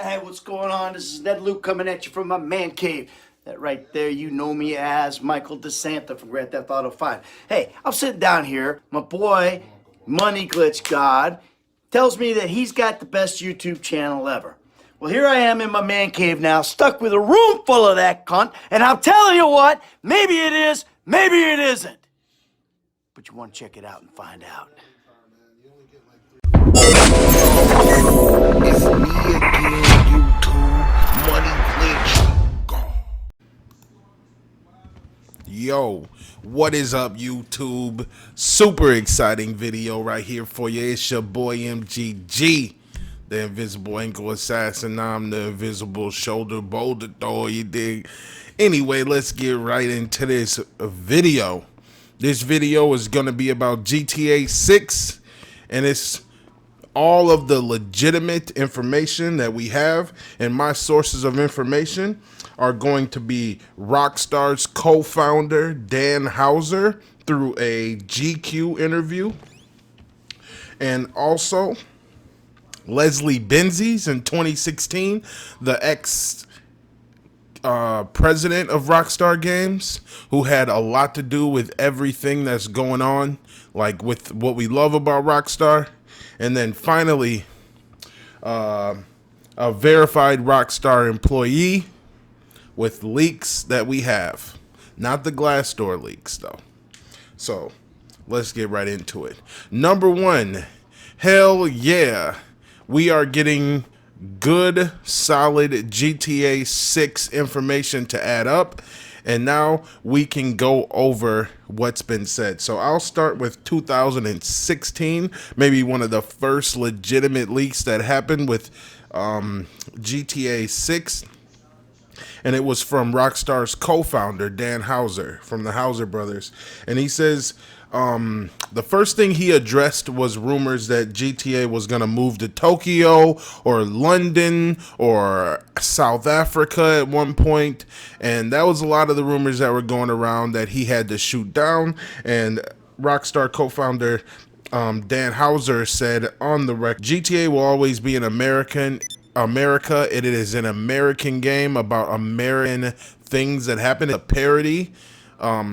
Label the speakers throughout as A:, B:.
A: Hey, what's going on? This is Ned Luke coming at you from my man cave. That right there, you know me as Michael ＤeSanta from Grand Theft Auto 5. Hey, I'm sitting down here. My boy, Money Glitch God, tells me that he's got the best YouTube channel ever. Well, here I am in my man cave now, stuck with a room full of that cunt, and I'll tell you what, maybe it is, maybe it isn't. But you want to check it out and find out.
B: It's me again, YouTube. Money Glitch. Yo, what is up, YouTube? Super exciting video right here for you. It's your boy MGG, the invisible ankle assassin. I'm the invisible shoulder boulder thrower, you dig? Anyway, let's get right into this video. This video is going to be about GTA 6, and it's all of the legitimate information that we have, and my sources of information are going to be Rockstar's co-founder ΔᄓiԻ𝖺 through a GQ interview, and also Leslie Benzies in 2016, the president of Rockstar Games, who had a lot to do with everything that's going on, like with what we love about Rockstar. And then finally, a verified Rockstar employee with leaks that we have. Not the Glassdoor leaks, though. So, let's get right into it. Number one, hell yeah. We are getting good, solid GTA 6 information to add up. And now we can go over what's been said. So I'll start with 2016, maybe one of the first legitimate leaks that happened with GTA 6. And it was from Rockstar's co-founder, ΔᄓiԻ𝖺, from the Ğsᗪ brothers. And he says the first thing he addressed was rumors that GTA was going to move to Tokyo or London or South Africa at one point. And that was a lot of the rumors that were going around that he had to shoot down. And Rockstar co-founder ΔᄓiԻ𝖺 said on the record, GTA will always be an America. It is an American game about American things that happen. A parody,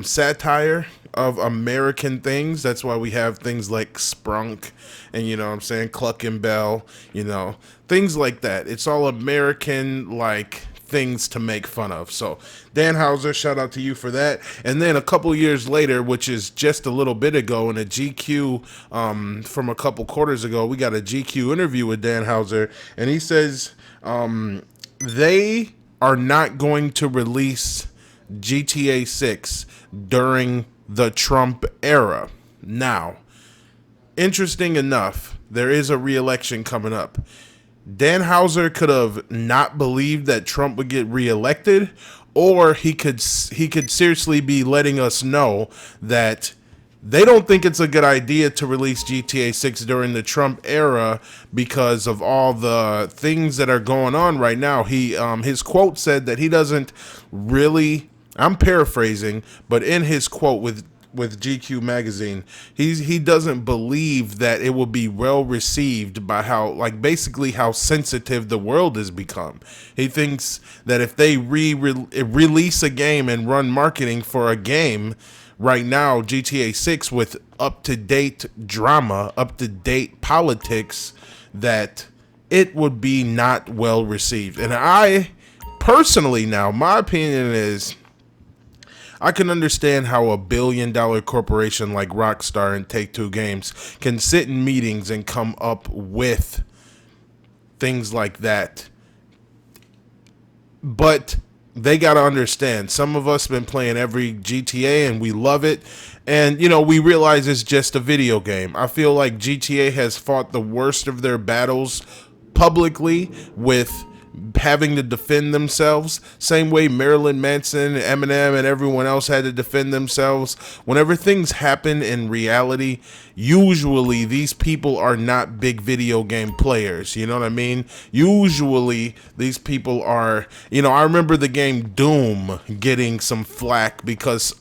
B: satire of American things. That's why we have things like Sprunk and, you know what I'm saying, Cluck and Bell, you know, things like that. It's all American, like, things to make fun of. So ΔᄓiԻ𝖺, shout out to you for that. And then a couple years later, which is just a little bit ago, in a GQ from a couple quarters ago, we got a GQ interview with ΔᄓiԻ𝖺, and he says they are not going to release GTA 6 during the Trump era. Now, interesting enough, there is a re-election coming up. ΔᄓiԻ𝖺 could have not believed that Trump would get reelected, or he could seriously be letting us know that they don't think it's a good idea to release GTA 6 during the Trump era because of all the things that are going on right now. His quote said that he doesn't really, I'm paraphrasing, but in his quote with GQ magazine, he doesn't believe that it will be well received by basically how sensitive the world has become. He thinks that if they release a game and run marketing for a game right now, GTA 6, with up-to-date drama, up-to-date politics, that it would be not well received. And I personally, now, my opinion is, I can understand how a billion-dollar corporation like Rockstar and Take-Two Games can sit in meetings and come up with things like that. But they got to understand, some of us have been playing every GTA and we love it. And, you know, we realize it's just a video game. I feel like GTA has fought the worst of their battles publicly with having to defend themselves, same way Marilyn Manson, Eminem, and everyone else had to defend themselves. Whenever things happen in reality, usually these people are not big video game players, you know what I mean? Usually these people are, you know, I remember the game Doom getting some flack because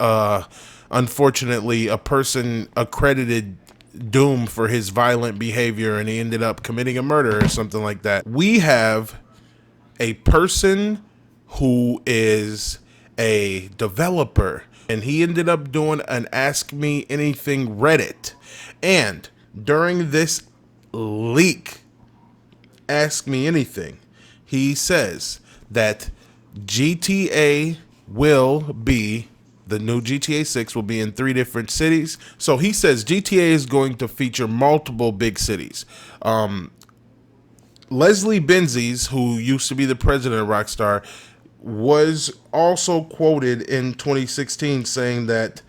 B: unfortunately a person accredited Doom for his violent behavior and he ended up committing a murder or something like that. We have a person who is a developer, and he ended up doing an Ask Me Anything Reddit. And during this leak, Ask Me Anything, he says that GTA will be, the new GTA 6 will be in 3 different cities. So he says GTA is going to feature multiple big cities. Leslie Benzies, who used to be the president of Rockstar, was also quoted in 2016 saying that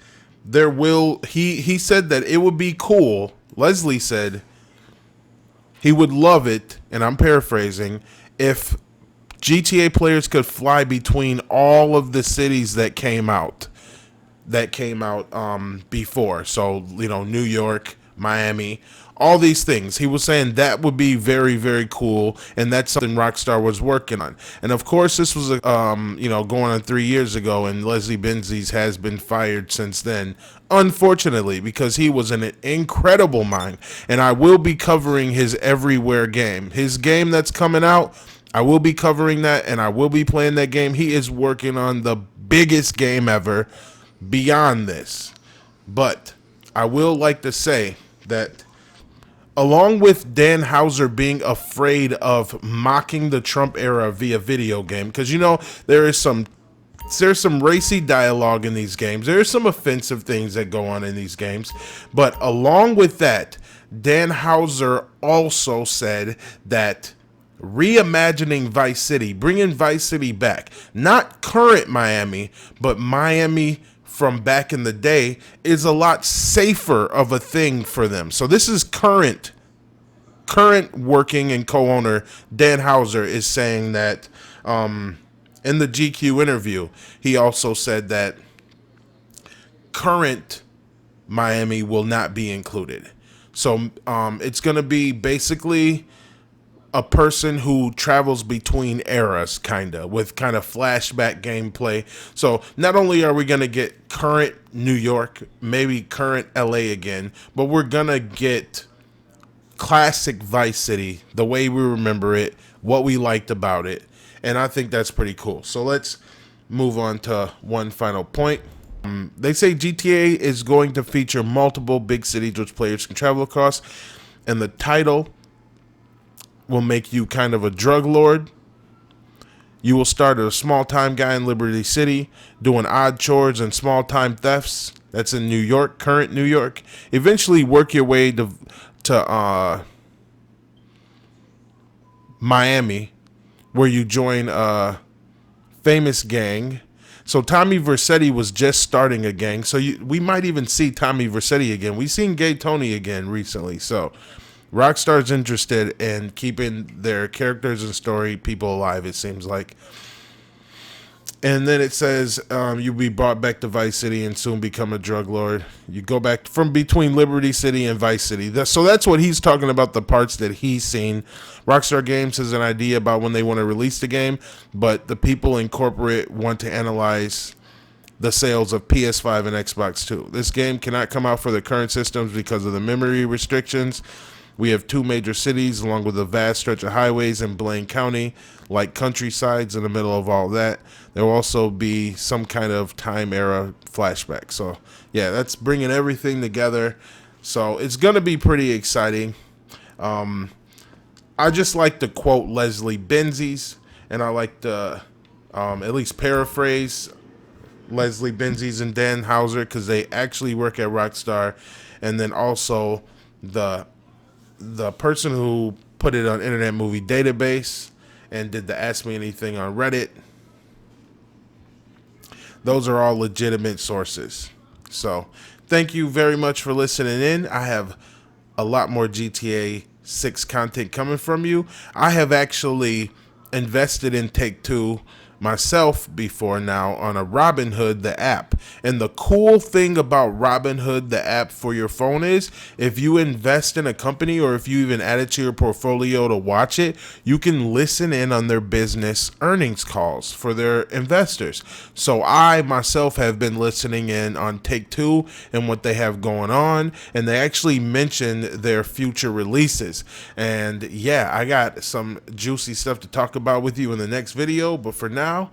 B: he said that it would be cool. Leslie said he would love it, and I'm paraphrasing, if GTA players could fly between all of the cities that came out before. So, New York, Miami, all these things. He was saying that would be very, very cool, and that's something Rockstar was working on. And of course, this was going on 3 years ago, and Leslie Benzies has been fired since then, unfortunately, because he was an incredible mind. And I will be covering his Everywhere game. His game that's coming out, I will be covering that, and I will be playing that game. He is working on the biggest game ever beyond this. But I will like to say that along with ḍℓiၤɪŒ being afraid of mocking the Trump era via video game, because there's some racy dialogue in these games. There's some offensive things that go on in these games. But along with that, ḍℓiၤɪሔር also said that reimagining Vice City, bringing Vice City back, not current Miami, but Miami from back in the day, is a lot safer of a thing for them. So this is current working and co-owner ḍℓiၤɪሔር is saying that in the GQ interview, he also said that current Miami will not be included. So it's going to be basically a person who travels between eras, with flashback gameplay. So not only are we going to get current New York, maybe current LA again, but we're going to get classic Vice City, the way we remember it, what we liked about it. And I think that's pretty cool. So let's move on to one final point. They say GTA is going to feature multiple big cities which players can travel across, and the title will make you kind of a drug lord. You will start as a small-time guy in Liberty City, doing odd chores and small-time thefts. That's in New York, current New York. Eventually work your way to Miami, where you join a famous gang. So Tommy Vercetti was just starting a gang. So we might even see Tommy Vercetti again. We've seen Gay Tony again recently. So Rockstar's interested in keeping their characters and story people alive, it seems like. And then it says you'll be brought back to Vice City and soon become a drug lord. You go back from between Liberty City and Vice City. So that's what he's talking about, the parts that he's seen. Rockstar Games has an idea about when they want to release the game, but the people in corporate want to analyze the sales of PS5 and Xbox 2. This game cannot come out for the current systems because of the memory restrictions. We have 2 major cities along with a vast stretch of highways in Blaine County, like countrysides in the middle of all that. There will also be some kind of time era flashback. So, yeah, that's bringing everything together. So, it's going to be pretty exciting. I just like to quote Leslie Benzies, and I like to at least paraphrase Leslie Benzies and ḍℓiၤɪሔር because they actually work at Rockstar. And then also the person who put it on Internet Movie Database and did the Ask Me Anything on Reddit. Those are all legitimate sources. So thank you very much for listening in. I have a lot more GTA 6 content coming from you. I have actually invested in Take-Two myself before now on a Robinhood, the app. And the cool thing about Robinhood, the app for your phone, is if you invest in a company or if you even add it to your portfolio to watch it, you can listen in on their business earnings calls for their investors. So I myself have been listening in on Take-Two and what they have going on, and they actually mentioned their future releases. And yeah, I got some juicy stuff to talk about with you in the next video, but for now,